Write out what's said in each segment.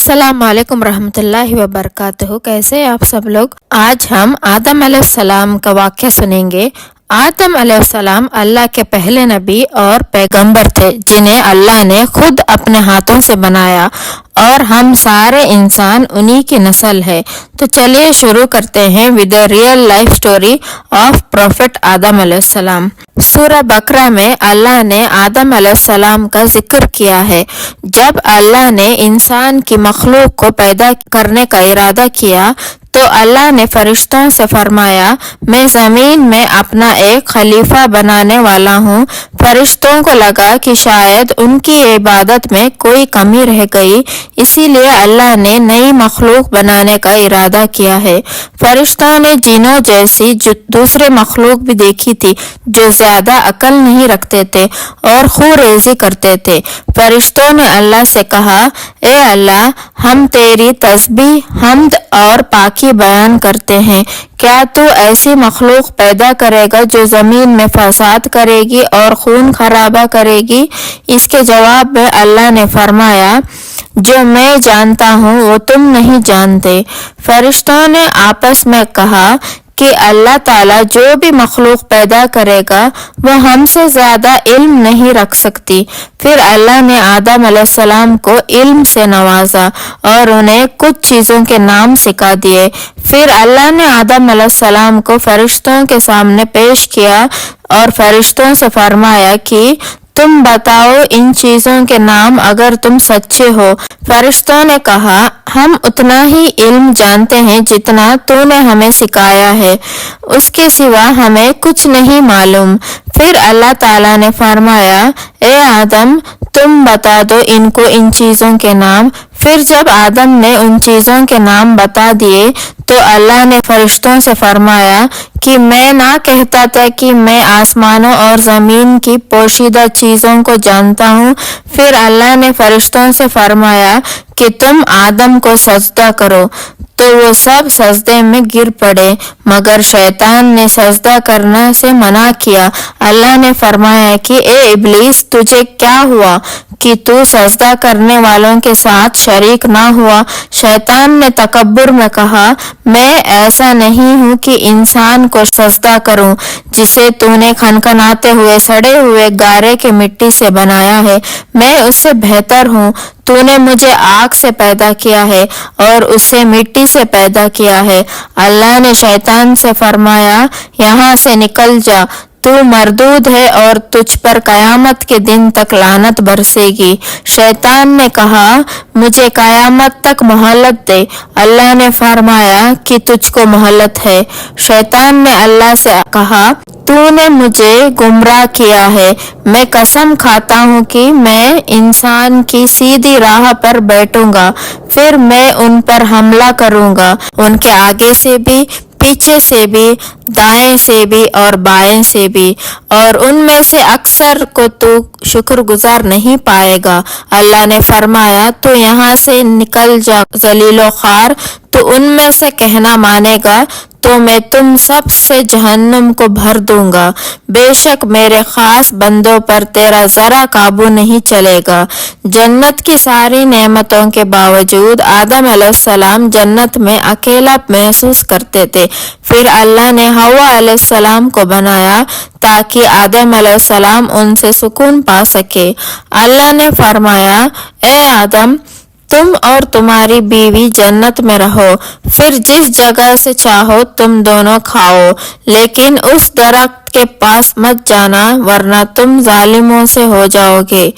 अस्सलाम वालेकुम रहमतुल्लाहि व बरकातहू। कैसे हैं आप सब लोग। आज हम आदम अलैहिस्सलाम का वाक़या सुनेंगे। आदम अलैहिस्सलाम अल्लाह के पहले नबी और पैगंबर थे जिन्हें अल्लाह ने खुद अपने हाथों से बनाया और हम सारे इंसान उन्हीं की नस्ल है। तो चलिए शुरू करते हैं with the real life story of prophet Adam अलैहिस्सलाम। सूरह बकरा में अल्लाह ने आदम अलैहिस्सलाम का जिक्र किया है। जब अल्लाह ने इंसान की मखलूक को पैदा करने का इरादा किया तो अल्लाह ने फरिश्तों से फरमाया, मैं ज़मीन में अपना एक खलीफा बनाने वाला हूँ। फरिश्तों को लगा कि शायद उनकी इबादत में कोई कमी रह गई, इसीलिए अल्लाह ने नई मखलूक बनाने का इरादा किया है। फरिश्तों ने जिनों जैसी दूसरे मखलूक भी देखी थी जो ज्यादा अकल नहीं रखते थे और खूरेजी करते थे। फरिश्तों ने अल्लाह से कहा, ए अल्लाह, हम तेरी तस्बीह, हम्द और पाकी बयान करते हैं। क्या तू ऐसी मखलूक पैदा करेगा जो जमीन में फसाद करेगी और खून खराबा करेगी? इसके जवाब में अल्लाह ने फरमाया, जो मैं जानता हूँ वो तुम नहीं जानते। फरिश्तों ने आपस में कहा कि अल्लाह ताला जो भी मखलूक पैदा करेगा वो हमसे ज्यादा इल्म नहीं रख सकती। फिर अल्लाह ने आदम अलैहिस्सलाम को इल्म से नवाजा और उन्हें कुछ चीजों के नाम सिखा दिए। फिर अल्लाह ने आदम अलैहिस्सलाम को फरिश्तों के सामने पेश किया और फरिश्तों से फरमाया कि तुम बताओ इन चीजों के नाम अगर तुम सच्चे हो। फरिश्तों ने कहा, हम उतना ही इल्म जानते हैं जितना तूने हमें सिखाया है, उसके सिवा हमें कुछ नहीं मालूम। फिर अल्लाह ताला ने फरमाया, ए आदम, तुम बता दो इनको इन चीजों के नाम। फिर जब आदम ने उन चीजों के नाम बता दिए तो अल्लाह ने फरिश्तों से फरमाया कि मैं ना कहता था कि मैं आसमानों और जमीन की पोशीदा चीजों को जानता हूँ। फिर अल्लाह ने फरिश्तों से फरमाया कि तुम आदम को सजदा करो, तो वो सब सजदे में गिर पड़े मगर शैतान ने सजदा करने से मना किया। अल्लाह ने फरमाया कि ए इब्लीस, तुझे क्या हुआ कि तू सजदा करने वालों के साथ शरीक ना हुआ? शैतान ने तकब्बुर में कहा, मैं ऐसा नहीं हूँ कि इंसान को सजदा करूँ जिसे तूने खनखनाते हुए सड़े हुए गारे के मिट्टी से बनाया है। मैं उससे बेहतर हूँ। तूने मुझे आग से पैदा किया है और उससे मिट्टी से पैदा किया है। अल्लाह ने शैतान से फरमाया, यहाँ से निकल जा, तू मरदूद है और तुझ पर कयामत के दिन तक लानत बरसेगी। शैतान ने कहा, मुझे कयामत तक मोहलत दे। अल्लाह ने फरमाया कि तुझको मोहलत है। शैतान ने अल्लाह से कहा, तूने मुझे गुमराह किया है। मैं कसम खाता हूँ कि मैं इंसान की सीधी राह पर बैठूंगा, फिर मैं उन पर हमला करूंगा, उनके आगे से भी, पीछे से भी, दाएं से भी और बाएं से भी, और उनमें से अक्सर को तू शुक्रगुजार नहीं पाएगा। अल्लाह ने फरमाया, तो यहाँ से निकल जा जलीलो खार। तो उनमें से कहना मानेगा तो मैं तुम सब से जहन्नुम को भर दूंगा। बेशक मेरे खास बंदों पर तेरा जरा काबू नहीं चलेगा। जन्नत की सारी नेमतों के बावजूद आदम अलैहिस्सलाम जन्नत में अकेला महसूस करते थे। फिर अल्लाह ने हवा अलैहिस्सलाम को बनाया ताकि आदम अलैहिस्सलाम उनसे सुकून पा सके। अल्लाह ने फरमाया, ए आदम, तुम और तुम्हारी बीवी जन्नत में रहो, फिर जिस जगह से चाहो तुम दोनों खाओ, लेकिन उस दरख्त के पास मत जाना वरना तुम जालिमों से हो जाओगे।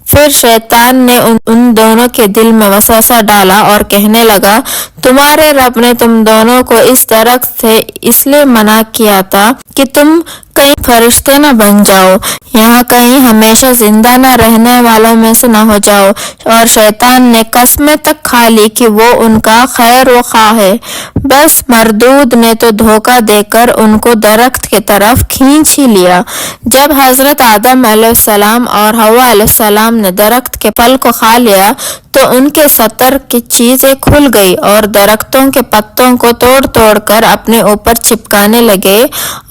फिर शैतान ने उन दोनों के दिल में वसवसा डाला और कहने लगा, तुम्हारे रब ने तुम दोनों को इस दरख्त से इसलिए मना किया था कि तुम कहीं फरिश्ते न बन जाओ, यहाँ कहीं हमेशा जिंदा न रहने वालों में से न हो जाओ। और शैतान ने कसमें तक खा ली कि वो उनका खैर व खा है। बस मरदूद ने तो धोखा देकर उनको दरख्त की तरफ खींच ही लिया। जब हजरत आदम अलैहिस्सलाम और हवा अलैहिस्सलाम ने दरख्त के फल को खा लिया तो उनके सतर की चीजें खुल गई और दरख्तों के पत्तों को तोड़ तोड़ कर अपने ऊपर चिपकाने लगे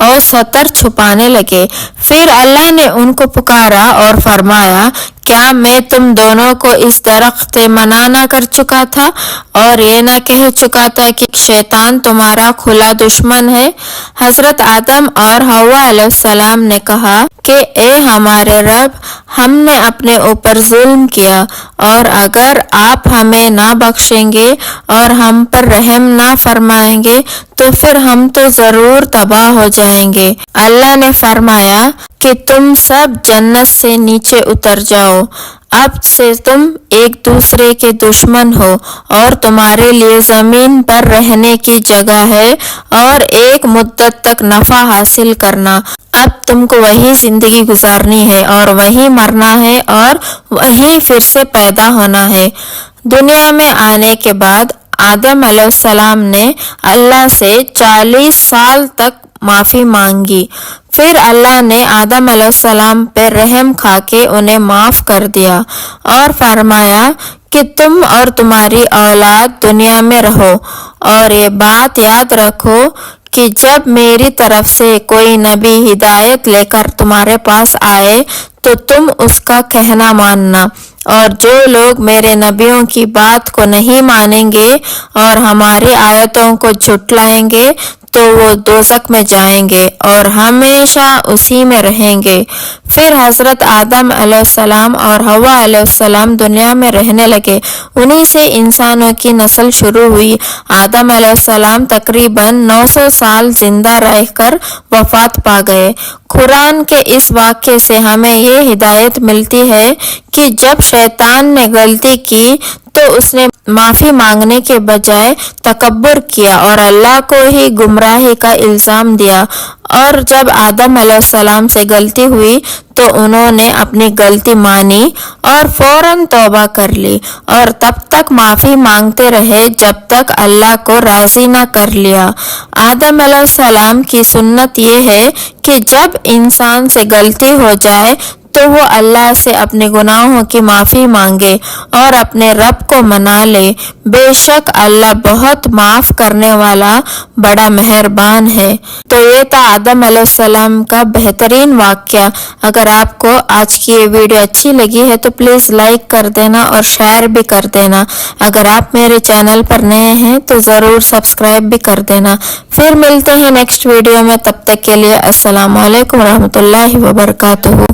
और सतर छुपाने लगे। फिर अल्लाह ने उनको पुकारा और फरमाया क्या मैं तुम दोनों को इस दरख्त से मना न कर चुका था और ये न कह चुका था कि शैतान तुम्हारा खुला दुश्मन है। हजरत आदम और हव्वा अलैहिस्सलाम ने कहा कि ए हमारे रब, हमने अपने ऊपर जुल्म किया और अगर आप हमें ना बख्शेंगे और हम पर रहम ना फरमाएंगे तो फिर हम तो जरूर तबाह हो जाएंगे। अल्लाह ने फरमाया कि तुम सब जन्नत से नीचे उतर जाओ, अब से तुम एक दूसरे के दुश्मन हो और तुम्हारे लिए जमीन पर रहने की जगह है और एक मुद्दत तक नफा हासिल करना। अब तुमको वही जिंदगी गुजारनी है और वही मरना है और वही फिर से पैदा होना है। दुनिया में आने के बाद आदम अलैहिस्सलाम ने अल्लाह से 40 साल तक माफी मांगी। फिर अल्लाह ने आदम अलैहिस्सलाम पे रहम खाके उन्हें माफ कर दिया और फरमाया कि तुम और तुम्हारी औलाद दुनिया में रहो और ये बात याद रखो कि जब मेरी तरफ से कोई नबी हिदायत लेकर तुम्हारे पास आए तो तुम उसका कहना मानना, और जो लोग मेरे नबियों की बात को नहीं मानेंगे और हमारी आयतों को झुटलाएंगे तो वो दोज़ख में जाएंगे और हमेशा उसी में रहेंगे। फिर हजरत आदम अलैहिस्सलाम और हव्वा अलैहिस्सलाम दुनिया में रहने लगे। उन्हीं से इंसानों की नस्ल शुरू हुई। आदम अलैहिस्सलाम तकरीबन 900 साल जिंदा रहकर वफात पा गए। कुरान के इस वाक्य से हमें ये हिदायत मिलती है कि जब शैतान ने गलती की तो उसने माफी मांगने के बजाय तकब्बुर किया और अल्लाह को ही गुमराही का इल्जाम दिया, और जब आदम अलैहिस्सलाम से गलती हुई तो उन्होंने अपनी गलती मानी और फौरन तौबा कर ली और तब तक माफी मांगते रहे जब तक अल्लाह को राजी न कर लिया। आदम अलैहिस्सलाम की सुन्नत ये है कि जब इंसान से गलती हो जाए तो वो अल्लाह से अपने गुनाहों की माफी मांगे और अपने रब को मना ले। बेशक अल्लाह बहुत माफ करने वाला बड़ा मेहरबान है। तो ये था आदम अलैहिस्सलाम का बेहतरीन वाक्या। अगर आपको आज की ये वीडियो अच्छी लगी है तो प्लीज लाइक कर देना और शेयर भी कर देना। अगर आप मेरे चैनल पर नए हैं तो जरूर सब्सक्राइब भी कर देना। फिर मिलते हैं नेक्स्ट वीडियो में, तब तक के लिए अस्सलाम वालेकुम रहमतुल्लाहि व बरकातुहू।